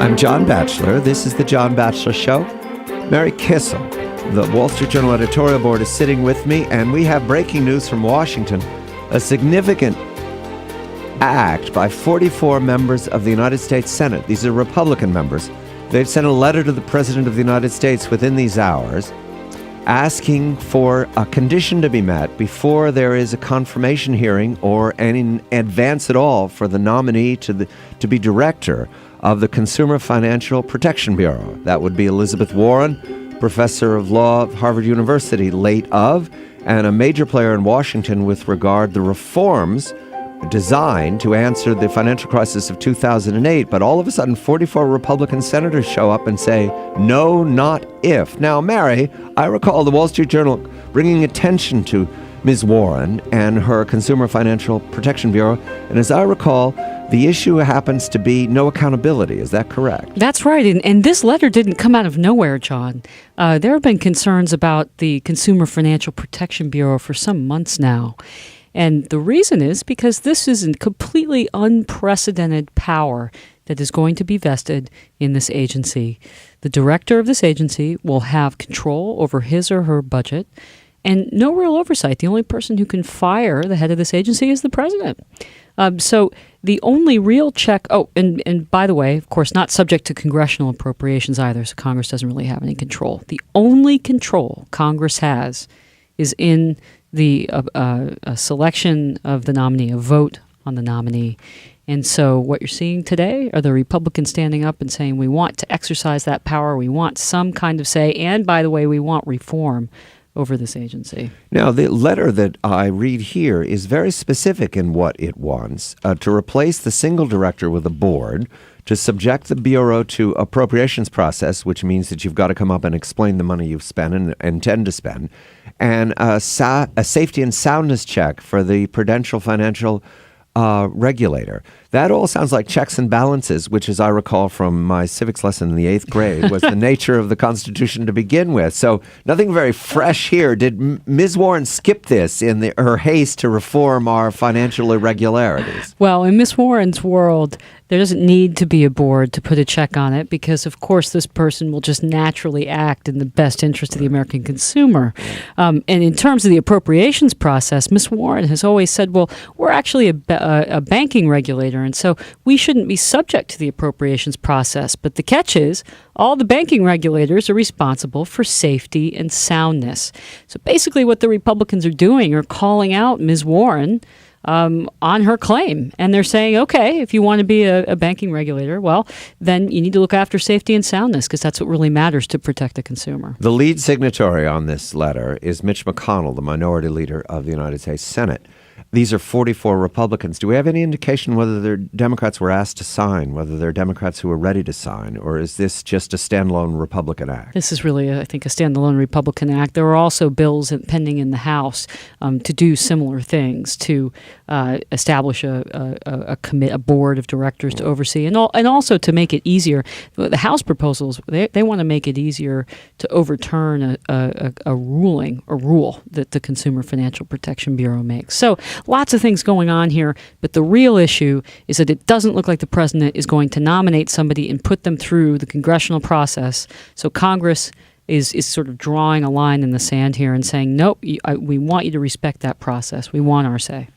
I'm John Batchelor. This is the John Batchelor Show. Mary Kissel, the Wall Street Journal editorial board, is sitting with me, and we have breaking news from Washington. A significant act by 44 members of the United States Senate. These are Republican members. They've sent a letter to the President of the United States within these hours asking for a condition to be met before there is a confirmation hearing or any advance at all for the nominee to be director of the Consumer Financial Protection Bureau. That would be Elizabeth Warren, professor of law at Harvard University, late of, and a major player in Washington with regard to reforms designed to answer the financial crisis of 2008. But all of a sudden, 44 Republican senators show up and say, no, not if. Now, Mary, I recall the Wall Street Journal bringing attention to Ms. Warren and her Consumer Financial Protection Bureau. And as I recall, the issue happens to be no accountability. Is that correct? That's right. And this letter didn't come out of nowhere, John. There have been concerns about the Consumer Financial Protection Bureau for some months now. And the reason is because this is a completely unprecedented power that is going to be vested in this agency. The director of this agency will have control over his or her budget and no real oversight. The only person who can fire the head of this agency is the president. So the only real check, and by the way, of course, not subject to congressional appropriations either, so Congress doesn't really have any control. The only control Congress has is in the selection of the nominee, a vote on the nominee. And so what you're seeing today are the Republicans standing up and saying, we want to exercise that power, we want some kind of say, and by the way, we want reform over this agency. Now, the letter that I read here is very specific in what it wants, to replace the single director with a board, to subject the Bureau to appropriations process, which means that you've got to come up and explain the money you've spent and intend to spend, and a safety and soundness check for the Prudential Financial regulator. That all sounds like checks and balances, which, as I recall from my civics lesson in the 8th grade, was the nature of the Constitution to begin with. So nothing very fresh here. Did Ms. Warren skip this in her haste to reform our financial irregularities? Well, in Ms. Warren's world, there doesn't need to be a board to put a check on it because, of course, this person will just naturally act in the best interest of the American consumer. And in terms of the appropriations process, Ms. Warren has always said, well, we're actually a banking regulator, and so we shouldn't be subject to the appropriations process. But the catch is all the banking regulators are responsible for safety and soundness. So basically what the Republicans are doing are calling out Ms. Warren on her claim. And they're saying, okay, if you want to be a banking regulator, well, then you need to look after safety and soundness because that's what really matters to protect the consumer. The lead signatory on this letter is Mitch McConnell, the minority leader of the United States Senate. These are 44 Republicans. Do we have any indication whether their Democrats were asked to sign, whether they're Democrats who are ready to sign, or is this just a standalone Republican act? This is really, I think, a standalone Republican act. There are also bills pending in the House to do similar things, to establish a board of directors to oversee, and also to make it easier. The House proposals, they want to make it easier to overturn a rule that the Consumer Financial Protection Bureau makes. So lots of things going on here, but the real issue is that it doesn't look like the president is going to nominate somebody and put them through the congressional process. So Congress is sort of drawing a line in the sand here and saying, nope, we want you to respect that process. We want our say.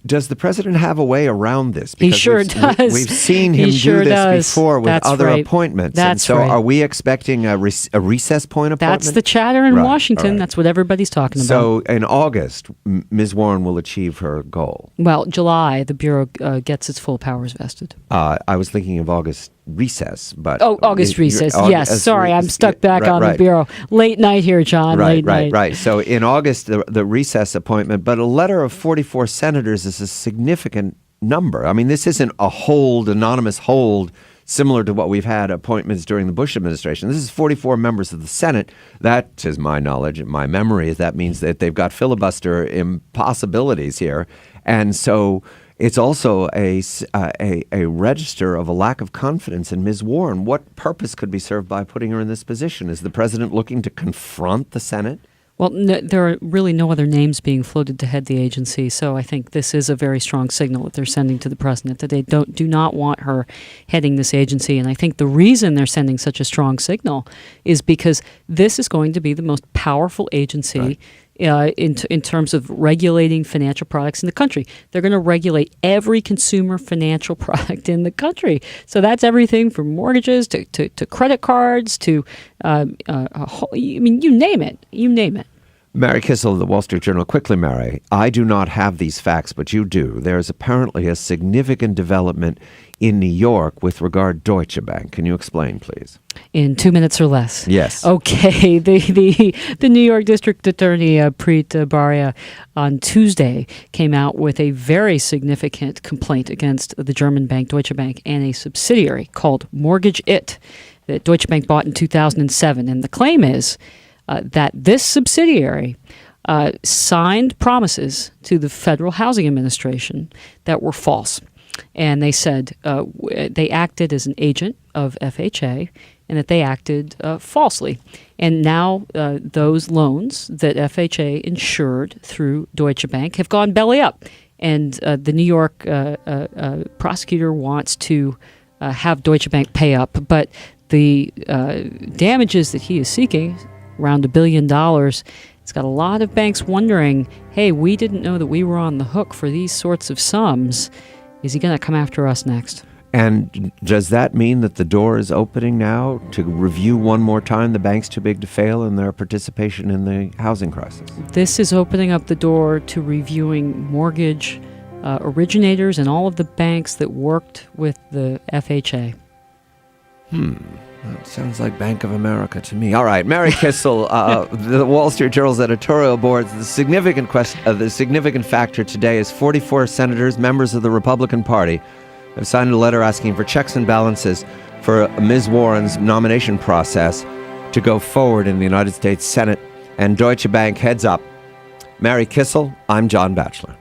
Does the president have a way around this? Because he sure does. We've seen him do this before with other appointments. That's so are we expecting a recess point appointment? That's the chatter in Washington. Right. That's what everybody's talking about. So in August, Ms. Warren will achieve her goal. Well, July, the Bureau gets its full powers vested. I was thinking of August recess, but August recess. Yes, sorry, I'm stuck back on the Bureau. Late night here, John. Late night. Right. So in August, the recess appointment, but a letter of 44 senators is a significant number. I mean, this isn't a anonymous hold, similar to what we've had appointments during the Bush administration. This is 44 members of the Senate. That, to my knowledge and my memory, that means that they've got filibuster impossibilities here, and so. It's also a register of a lack of confidence in Ms. Warren. What purpose could be served by putting her in this position? Is the president looking to confront the Senate? Well, there are really no other names being floated to head the agency, so I think this is a very strong signal that they're sending to the president that they do not want her heading this agency. And I think the reason they're sending such a strong signal is because this is going to be the most powerful agency in terms of regulating financial products in the country. They're going to regulate every consumer financial product in the country. So that's everything from mortgages to credit cards to, you name it. You name it. Mary Kissel of the Wall Street Journal. Quickly, Mary, I do not have these facts, but you do. There is apparently a significant development in New York with regard to Deutsche Bank. Can you explain, please? In 2 minutes or less. Yes. Okay. The New York District Attorney, Preet Bharara, on Tuesday came out with a very significant complaint against the German bank Deutsche Bank and a subsidiary called Mortgage It that Deutsche Bank bought in 2007. And the claim is that this subsidiary signed promises to the Federal Housing Administration that were false. And they said they acted as an agent of FHA and that they acted falsely. And now those loans that FHA insured through Deutsche Bank have gone belly up. And the New York prosecutor wants to have Deutsche Bank pay up. But the damages that he is seeking, around $1 billion, it's got a lot of banks wondering, hey, we didn't know that we were on the hook for these sorts of sums. Is he going to come after us next? And does that mean that the door is opening now to review one more time the banks too big to fail in their participation in the housing crisis? This is opening up the door to reviewing mortgage originators and all of the banks that worked with the FHA. That sounds like Bank of America to me. All right, Mary Kissel, the Wall Street Journal's editorial board. The significant factor today is 44 senators, members of the Republican Party, have signed a letter asking for checks and balances for Ms. Warren's nomination process to go forward in the United States Senate. And Deutsche Bank heads up. Mary Kissel, I'm John Batchelor.